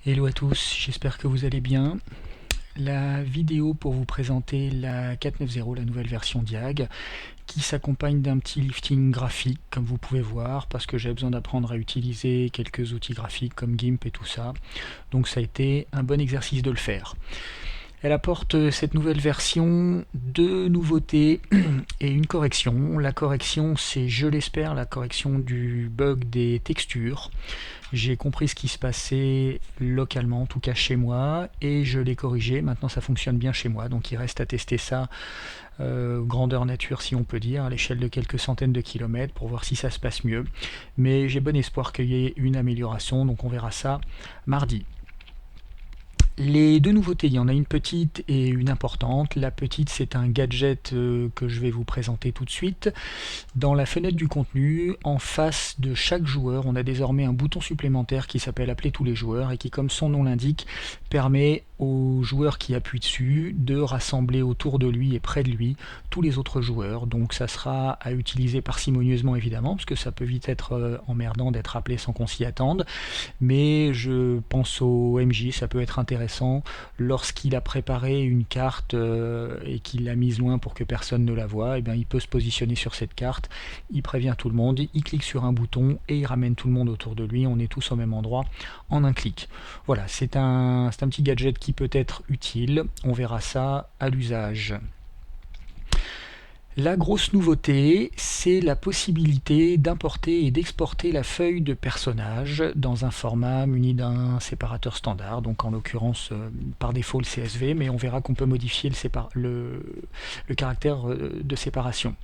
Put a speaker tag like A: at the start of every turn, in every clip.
A: Hello à tous, j'espère que vous allez bien. La vidéo pour vous présenter la 4.9.0, la nouvelle version Diag, qui s'accompagne d'un petit lifting graphique, comme vous pouvez voir, parce que j'ai besoin d'apprendre à utiliser quelques outils graphiques comme GIMP et tout ça. Donc ça a été un bon exercice de le faire. Elle apporte cette nouvelle version deux nouveautés et une correction. La correction, c'est, je l'espère, la correction du bug des textures. J'ai compris ce qui se passait localement, en tout cas chez moi, et je l'ai corrigé. Maintenant, ça fonctionne bien chez moi, donc il reste à tester ça grandeur nature, si on peut dire, à l'échelle de quelques centaines de kilomètres, pour voir si ça se passe mieux. Mais j'ai bon espoir qu'il y ait une amélioration, donc on verra ça mardi. Les deux nouveautés, il y en a une petite et une importante. La petite, c'est un gadget que je vais vous présenter tout de suite. Dans la fenêtre du contenu, en face de chaque joueur, on a désormais un bouton supplémentaire qui s'appelle Appeler tous les joueurs et qui, comme son nom l'indique, permet aux joueurs qui appuient dessus de rassembler autour de lui et près de lui tous les autres joueurs. Donc ça sera à utiliser parcimonieusement évidemment, parce que ça peut vite être emmerdant d'être appelé sans qu'on s'y attende. Mais je pense au MJ, ça peut être intéressant lorsqu'il a préparé une carte et qu'il l'a mise loin pour que personne ne la voie, et bien il peut se positionner sur cette carte, il prévient tout le monde, il clique sur un bouton et il ramène tout le monde autour de lui, on est tous au même endroit en un clic. Voilà, c'est un petit gadget qui peut être utile, on verra ça à l'usage. La grosse nouveauté, c'est la possibilité d'importer et d'exporter la feuille de personnage dans un format muni d'un séparateur standard, donc en l'occurrence par défaut le CSV, mais on verra qu'on peut modifier le caractère de séparation.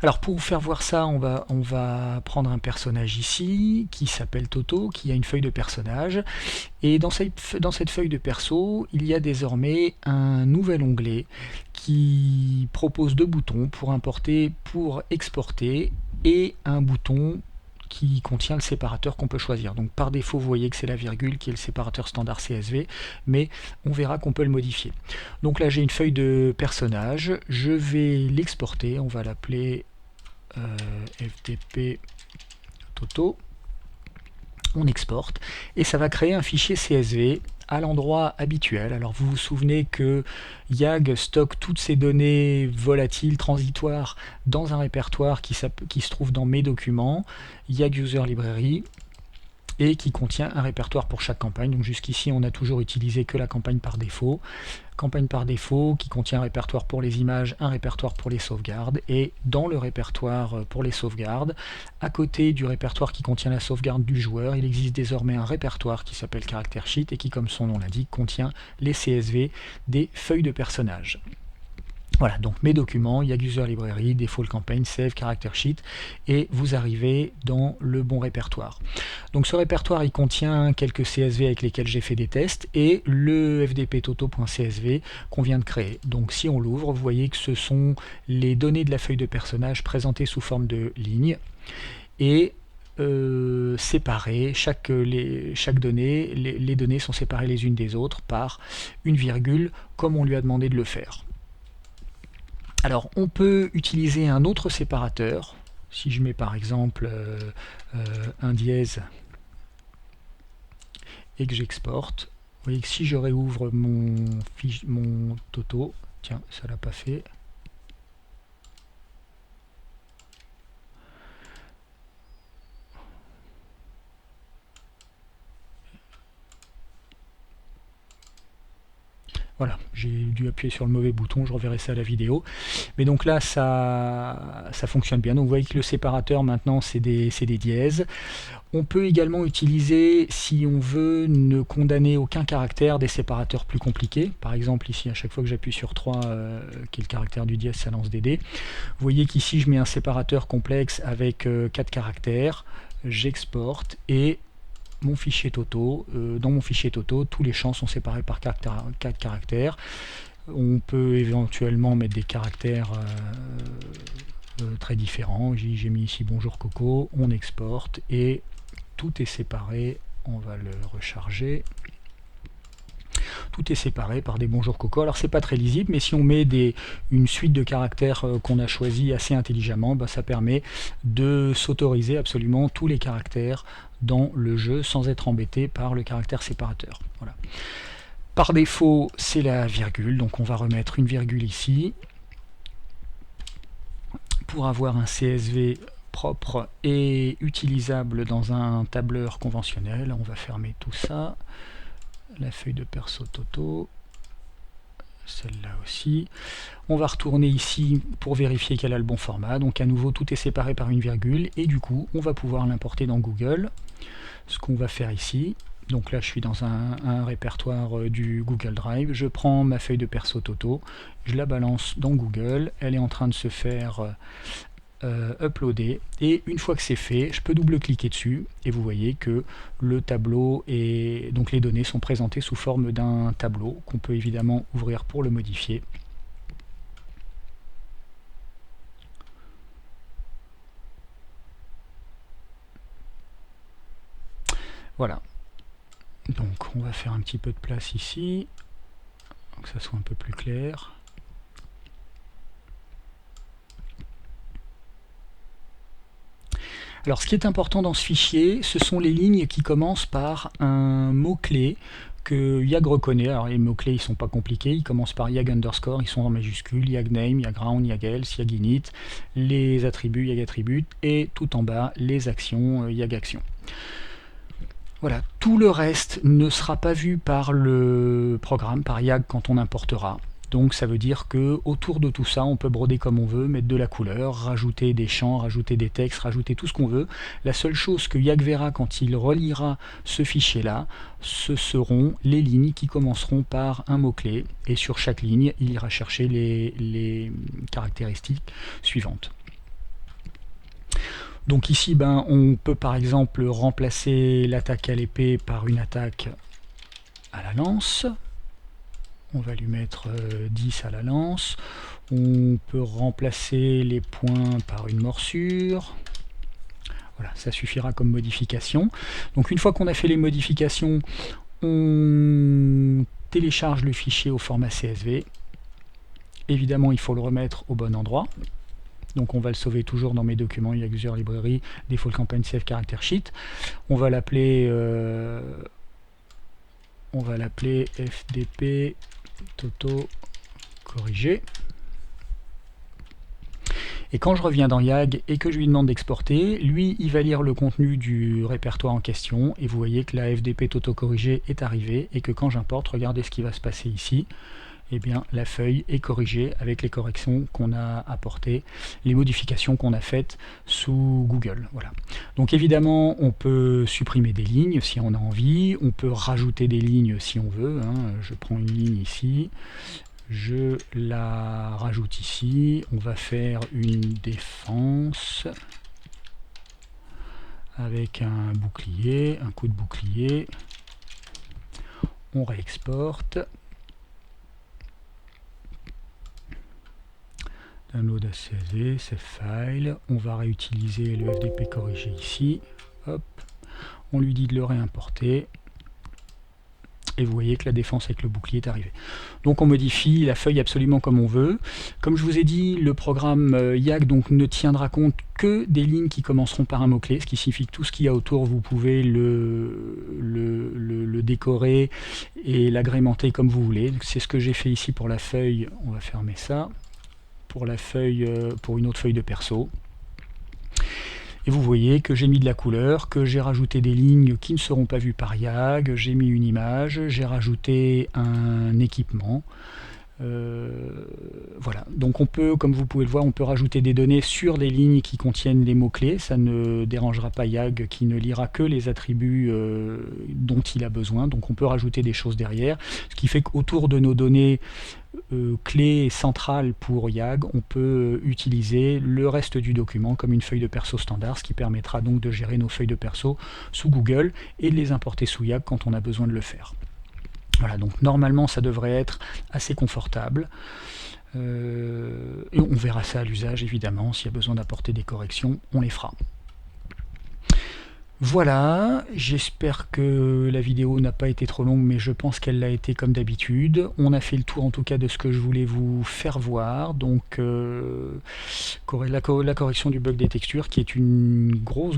A: Alors pour vous faire voir ça, on va prendre un personnage ici qui s'appelle Toto, qui a une feuille de personnage, et dans cette feuille de perso, il y a désormais un nouvel onglet qui propose deux boutons pour importer, pour exporter, et un bouton qui contient le séparateur qu'on peut choisir. Donc par défaut, vous voyez que c'est la virgule qui est le séparateur standard CSV, mais on verra qu'on peut le modifier. Donc là, j'ai une feuille de personnage, je vais l'exporter, on va l'appeler FTP Toto. On exporte, et ça va créer un fichier CSV à l'endroit habituel. Alors vous vous souvenez que YAG stocke toutes ces données volatiles, transitoires, dans un répertoire qui se trouve dans mes documents, YAG User Library, et qui contient un répertoire pour chaque campagne. Donc jusqu'ici, on a toujours utilisé que la campagne par défaut. Campagne par défaut qui contient un répertoire pour les images, un répertoire pour les sauvegardes, et dans le répertoire pour les sauvegardes, à côté du répertoire qui contient la sauvegarde du joueur, il existe désormais un répertoire qui s'appelle Character Sheet et qui, comme son nom l'indique, contient les CSV des feuilles de personnages. Voilà, donc mes documents, YAG User Library, Default Campaign, Save, Character Sheet, et vous arrivez dans le bon répertoire. Donc ce répertoire, il contient quelques CSV avec lesquels j'ai fait des tests, et le fdptoto.csv qu'on vient de créer. Donc si on l'ouvre, vous voyez que ce sont les données de la feuille de personnage présentées sous forme de lignes, et séparées, chaque donnée, les données sont séparées les unes des autres par une virgule, comme on lui a demandé de le faire. Alors, on peut utiliser un autre séparateur. Si je mets par exemple un dièse et que j'exporte, vous voyez que si je réouvre mon Toto, tiens, ça l'a pas fait. Voilà, j'ai dû appuyer sur le mauvais bouton, je reverrai ça à la vidéo. Mais donc là, ça fonctionne bien. Donc vous voyez que le séparateur maintenant, c'est des dièses. On peut également utiliser, si on veut ne condamner aucun caractère, des séparateurs plus compliqués. Par exemple, ici, à chaque fois que j'appuie sur 3, qui est le caractère du dièse, ça lance des dés. Vous voyez qu'ici, je mets un séparateur complexe avec 4 caractères. J'exporte, et mon fichier Toto, dans mon fichier Toto, tous les champs sont séparés par 4 caractères. On peut éventuellement mettre des caractères très différents. J'ai mis ici bonjour Coco, on exporte, et tout est séparé. On va le recharger. tout est séparé par des bonjour coco. Alors c'est pas très lisible, mais si on met une suite de caractères qu'on a choisi assez intelligemment, ça permet de s'autoriser absolument tous les caractères dans le jeu sans être embêté par le caractère séparateur. Voilà. Par défaut, c'est la virgule, donc on va remettre une virgule ici pour avoir un CSV propre et utilisable dans un tableur conventionnel. On va fermer tout ça, la feuille de perso Toto, celle-là aussi. On va retourner ici pour vérifier qu'elle a le bon format. Donc à nouveau, tout est séparé par une virgule et du coup, on va pouvoir l'importer dans Google. Ce qu'on va faire ici, donc là je suis dans un répertoire du Google Drive, je prends ma feuille de perso Toto, je la balance dans Google, elle est en train de se faire uploader, et une fois que c'est fait, je peux double-cliquer dessus, et vous voyez que le tableau et donc les données sont présentées sous forme d'un tableau qu'on peut évidemment ouvrir pour le modifier. Voilà. Donc on va faire un petit peu de place ici, pour que ça soit un peu plus clair. Alors ce qui est important dans ce fichier, ce sont les lignes qui commencent par un mot-clé que YAG reconnaît. Alors les mots-clés ils sont pas compliqués, ils commencent par YAG underscore, ils sont en majuscule, YAG name, YAG round, YAG else, YAG init, les attributs, YAG attribute, et tout en bas les actions, YAG action. Voilà, tout le reste ne sera pas vu par le programme, par YAG quand on importera. Donc ça veut dire que autour de tout ça, on peut broder comme on veut, mettre de la couleur, rajouter des champs, rajouter des textes, rajouter tout ce qu'on veut. La seule chose que YAG verra quand il relira ce fichier-là, ce seront les lignes qui commenceront par un mot-clé. Et sur chaque ligne, il ira chercher les caractéristiques suivantes. Donc ici, on peut par exemple remplacer l'attaque à l'épée par une attaque à la lance. On va lui mettre 10 à la lance. On peut remplacer les points par une morsure. Voilà, ça suffira comme modification. Donc une fois qu'on a fait les modifications, on télécharge le fichier au format CSV. Évidemment, il faut le remettre au bon endroit. Donc on va le sauver toujours dans mes documents, il y a plusieurs librairies, Default Campaign Save Character Sheet. On va l'appeler FDP Toto corrigé. Et quand je reviens dans YAG et que je lui demande d'exporter, lui il va lire le contenu du répertoire en question, et vous voyez que la FDP Toto corrigé est arrivée, et que quand j'importe, regardez ce qui va se passer ici. Eh bien, la feuille est corrigée avec les corrections qu'on a apportées, les modifications qu'on a faites sous Google. Voilà. Donc évidemment, on peut supprimer des lignes si on a envie, on peut rajouter des lignes si on veut. Je prends une ligne ici, je la rajoute ici, on va faire une défense avec un bouclier, un coup de bouclier, on réexporte. Download à CSV, save file, on va réutiliser le FDP corrigé ici, hop, on lui dit de le réimporter, et vous voyez que la défense avec le bouclier est arrivée. Donc on modifie la feuille absolument comme on veut. Comme je vous ai dit, le programme YAG donc ne tiendra compte que des lignes qui commenceront par un mot-clé, ce qui signifie que tout ce qu'il y a autour, vous pouvez le décorer et l'agrémenter comme vous voulez. C'est ce que j'ai fait ici pour la feuille, on va fermer ça. Pour la feuille, pour une autre feuille de perso. Et vous voyez que j'ai mis de la couleur, que j'ai rajouté des lignes qui ne seront pas vues par YAG, j'ai mis une image, j'ai rajouté un équipement. Voilà, donc on peut, comme vous pouvez le voir, on peut rajouter des données sur des lignes qui contiennent les mots-clés, ça ne dérangera pas YAG qui ne lira que les attributs dont il a besoin, donc on peut rajouter des choses derrière, ce qui fait qu'autour de nos données clés centrales pour YAG, on peut utiliser le reste du document comme une feuille de perso standard, ce qui permettra donc de gérer nos feuilles de perso sous Google et de les importer sous YAG quand on a besoin de le faire. Voilà, donc normalement ça devrait être assez confortable. Et on verra ça à l'usage évidemment, s'il y a besoin d'apporter des corrections, on les fera. Voilà, j'espère que la vidéo n'a pas été trop longue, mais je pense qu'elle l'a été comme d'habitude. On a fait le tour en tout cas de ce que je voulais vous faire voir, donc la correction du bug des textures, qui est une grosse,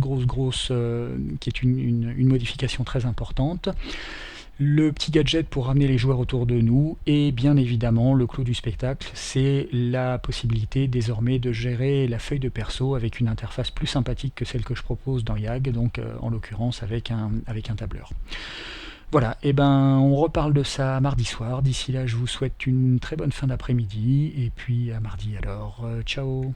A: qui est une modification très importante. Le petit gadget pour ramener les joueurs autour de nous, et bien évidemment le clou du spectacle, c'est la possibilité désormais de gérer la feuille de perso avec une interface plus sympathique que celle que je propose dans YAG, donc en l'occurrence avec un tableur. Voilà, et ben on reparle de ça mardi soir. D'ici là, je vous souhaite une très bonne fin d'après-midi, et puis à mardi alors. Ciao.